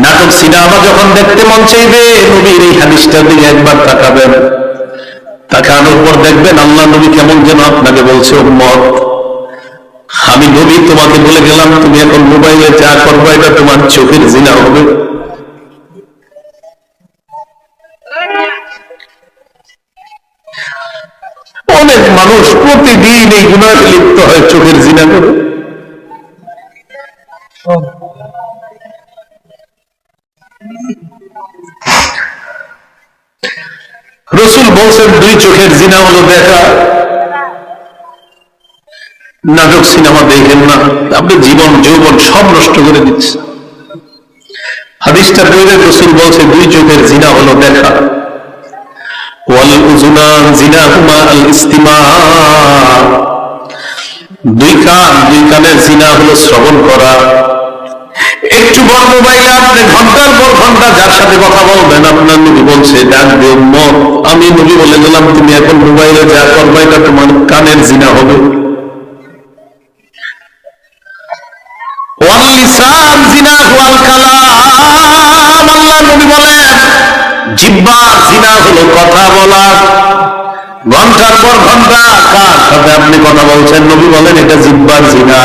নাটক সিনেমা যখন দেখতে মন চাইবে নবীর এই হাদিসটার দিকে একবার তাকাবেন, তাকানোর পর দেখবেন আল্লাহ নবী কেমন যেন আপনাকে বলছে, উম্মত আমি নবী তোমাকে বলে গেলাম তুমি এখন মোবাইলে যা করবে এটা তোমার চোখের জিনা হবে। অনেক মানুষ প্রতিদিন এই গুনাহে লিপ্ত হয়, চোখের জিনা করে। রাসূল বলছেন দুই চোখের জিনা হলো দেখা। নাটক সিনেমা দেখেন না, আপনি জীবন যৌবন সব নষ্ট করে দিচ্ছে। হাদিসটা বলে রাসূল বলছে দুই চোখের জিনা হলো দেখা। ওয়াল উযুনান জিনাহুমা আল ইস্তিমা, দুই কানের জিনা হলো শ্রবণ করা। একটু বড় মোবাইলে আপনি ঘন্টার পর ঘন্টা যার সাথে কথা বলবেন, আপনার নবী বলছে ডাক দিয়ে উম্মত আমি নবী বলে গেলাম তুমি এখন মোবাইলে যা করবে এটা তোমার কানের জিনা হবে। ওয়াল লিসান জিনাহু আল কালাম, আল্লাহ নবী বলেন জিহ্বার জিনা হলো কথা বলা। ঘন্টার পর ঘন্টা কার সাথে আপনি কথা বলছেন, নবী বলেন এটা জিহ্বার জিনা।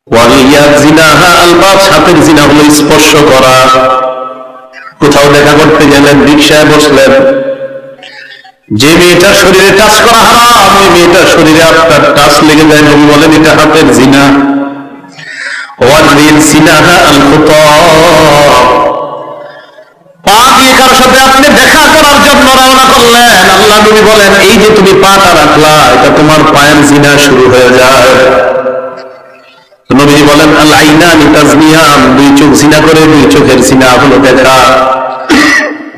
ওয়ালিয়াত জিনাহা আল বাত, হাতের জিনা হলো স্পর্শ করা। কোথাও দেখা করতে গেলেন, রিকশায় বসলেন, যে মেয়েটার শরীরে টাচ করা হারাম ওই মেয়েটার শরীরে আপনার টাচ লেগে যায়, নবী বলেন এটা হাতের জিনা। ওয়ালিল জিনাহা আল খুতা, পা দিয়ে কারোর সাথে আপনি দেখা করার জন্য রওনা করলেন, আল্লাহ নবী বলেন এই যে তুমি পাটা রাখলা এটা তোমার পায়ের জিনা শুরু হয়ে যায়। নবী বলেন আল আইনানি তাজনিয়ান, দুই চোখ জিনা করে, দুই চোখের জিনা হলো দেখা।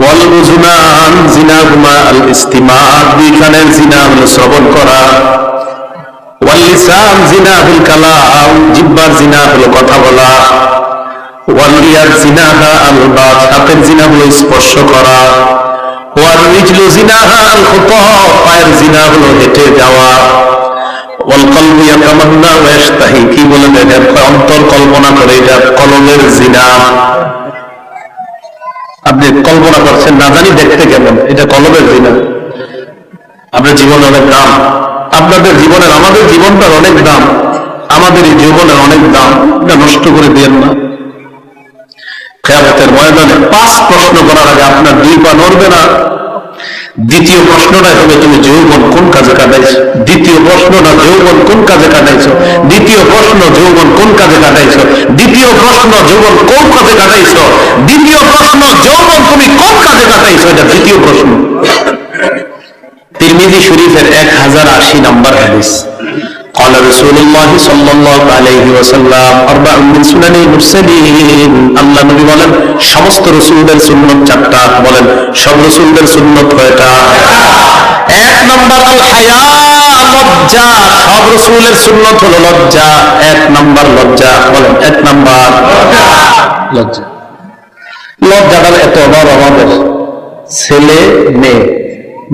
ওয়াল উযুনান জিনাহুমা আল ইস্তিমা, দুই কানের জিনা হলো শ্রবণ করা। ওয়াল লিসান জিনাহুল কালাম, জিহ্বার জিনা হলো কথা বলা। ওয়াল ইয়াদ জিনাহা আল বাত, হাতের জিনা হলো স্পর্শ করা। ওয়াল রিজলু জিনাহা আল খুতা, পায়ের জিনা হলো হেঁটে যাওয়া। ওয়াল কলবু ইয়াতামান্না ওয়া ইয়াশতাহি, কি বলে দেখেন অন্তর কল্পনা করে এটা কলবের জিনা। আপনি কল্পনা করছেন না জানি দেখতে কেমন, এটা কলবের জিনা। আপনার জীবনের অনেক দাম, আপনাদের জীবনের আমাদের জীবনটার অনেক দাম, আমাদের এই জীবনের অনেক দাম, এটা নষ্ট করে দিয়েন না। কিয়ামতের ময়দানে 5 প্রশ্ন করার আগে আপনার 2 পা নড়বে না। দ্বিতীয় প্রশ্নটাই হবে তুমি যৌবন কোন কাজে কাটাইছো। দ্বিতীয় প্রশ্নটা যৌবন কোন কাজে কাটাইছো। দ্বিতীয় প্রশ্ন যৌবন কোন কাজে কাটাইছো। দ্বিতীয় প্রশ্ন যৌবন কোন কাজে কাটাইছো। দ্বিতীয় প্রশ্ন যৌবন তুমি কোন কাজে কাটাইছো, এটা দ্বিতীয় প্রশ্ন। তিরমিজি শরীফের 1080 নম্বর হাদিস। قال رسول الله صلى الله عليه وسلم أربع من سنن المرسلين, আল্লাহ নবী বলেন সমস্ত রাসূলদের সুন্নাত 4টা। বলেন সব রাসূলদের সুন্নাত কয়টা? 1 নম্বর আল হায়া, লজ্জা। সব রাসূলের সুন্নাত হলো লজ্জা। 1 নম্বর লজ্জা। বলেন 1 নম্বর লজ্জা। লজ্জাটা এত অভাব আমাদের, ছেলে মেয়ে,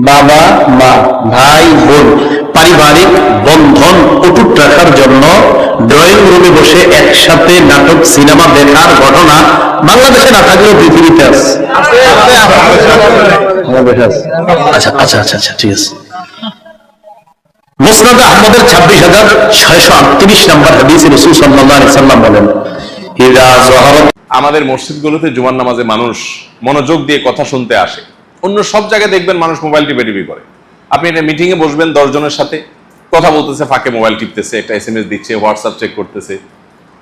বাবা মা, ভাই বোন, পারিবারিক বন্ধন অটুট রাখার জন্য ড্রয়িং রুমে বসে একসাথে নাটক সিনেমা দেখার ঘটনা বাংলাদেশে না থাকলেও পৃথিবীতে আছে। আচ্ছা আচ্ছা আচ্ছা আচ্ছা ঠিক আছে। মুসনাদ আহমদের 26,638 নম্বর হাদিসে রাসূল সাল্লাল্লাহু আলাইহি ওয়াসাল্লাম বলেন, ইযা যাহারাত, আমাদের মসজিদগুলোতে জুমার নামাজে মানুষ মনোযোগ দিয়ে কথা শুনতে আসে। অন্য সব জায়গায় দেখবেন মানুষ মোবাইল টিপে করে। আপনি একটা মিটিং এ বসবেন, 10 জনের সাথে কথা বলতেছে, ফাঁকে মোবাইল টিপতেছে, একটা SMS দিচ্ছে, হোয়াটসঅ্যাপ চেক করতেছে।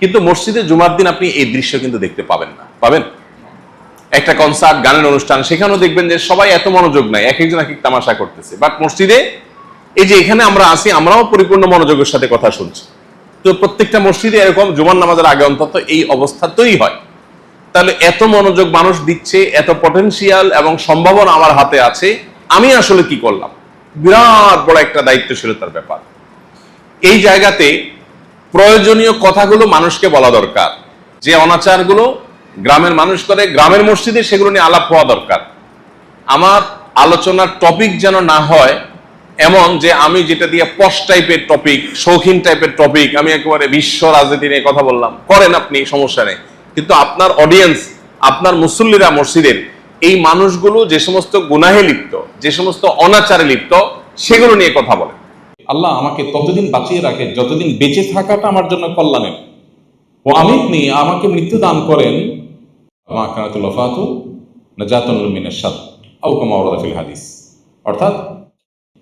কিন্তু মসজিদে জুমার দিন আপনি এই দৃশ্য কিন্তু দেখতে পাবেন না। পাবেন একটা কনসার্ট, গানের অনুষ্ঠান, সেখানেও দেখবেন যে সবাই এত মনোযোগ নাই, এক একজন এক এক তামাশা করতেছে। বাট মসজিদে এই যে এখানে আমরা আসি, আমরাও পরিপূর্ণ মনোযোগের সাথে কথা শুনছি। তো প্রত্যেকটা মসজিদে এরকম জুমার নামাজের আগে অন্তত এই অবস্থা তৈরি হয়। তাহলে এত মনোযোগ মানুষ দিচ্ছে, এত পটেনশিয়াল এবং সম্ভাবনা আমার হাতে আছে, আমি আসলে কি করলাম? বিরাট বড় একটা দায়িত্বশীলতার ব্যাপার। এই জায়গাতে প্রয়োজনীয় কথাগুলো মানুষকে বলা দরকার। যে অনাচারগুলো গ্রামের মানুষ করে, গ্রামের মসজিদে সেগুলো নিয়ে আলাপ হওয়া দরকার। আমার আলোচনার টপিক যেন না হয় এমন যে আমি যেটা দিয়ে পশ টাইপের টপিক, শৌখিন টাইপের টপিক, আমি একেবারে বিশ্ব রাজনীতি নিয়ে কথা বললাম, করেন আপনি, সমস্যা নেই। কিন্তু আপনার অডিয়েন্স, আপনার মুসল্লিরা মসজিদের এই মানুষগুলো যে সমস্ত গুনাহে লিপ্ত, যে সমস্ত অনাচারে লিপ্ত, সেগুলো নিয়ে কথা বলে। আল্লাহ আমাকে ততদিন বাঁচিয়ে রাখে যতদিন বেঁচে থাকাটা আমার জন্য কল্যাণের। ও আমিতনি, আমাকে মৃত্যু দান করেন, মা কানাতুল ওয়াফাতু নাজাতুল মিনাশ শার আও কামা ওয়ারাদা ফিল হাদিস। অর্থাৎ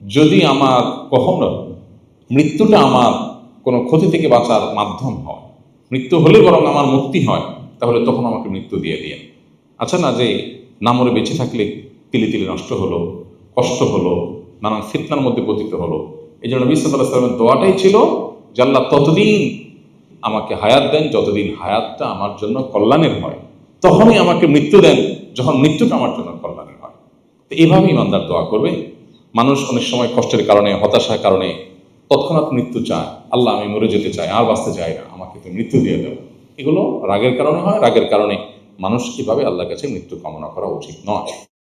যদি আমার কখনো মৃত্যুটা আমার কোনো ক্ষতি থেকে বাঁচার মাধ্যম হয়, মৃত্যু হলে বরং আমার মুক্তি হয়, তাহলে তখন আমাকে মৃত্যু দিয়ে দিয়েন। আচ্ছা না যে না মরে বেঁচে থাকলে তিলে তিলে নষ্ট হলো, কষ্ট হলো, নানান ফিতনার মধ্যে পতিত হলো। এই জন্য নবী সাল্লাল্লাহু আলাইহি ওয়াসাল্লামের দোয়াটাই ছিল যে আল্লাহ ততদিন আমাকে হায়াত দেন যতদিন হায়াতটা আমার জন্য কল্যাণের হয়, তখনই আমাকে মৃত্যু দেন যখন মৃত্যুটা আমার জন্য কল্যাণের হয়। তো এইভাবে ইমানদার দোয়া করবে। মানুষ অনেক সময় কষ্টের কারণে, হতাশার কারণে তৎক্ষণাৎ মৃত্যু চায়, আল্লাহ আমি মরে যেতে চাই, আর বাঁচতে চাই না, আমাকে তো মৃত্যু দিয়ে দেব। এগুলো রাগের কারণে হয়। রাগের কারণে মানুষ কিভাবে আল্লাহর কাছে মৃত্যু কামনা করা উচিত নয়।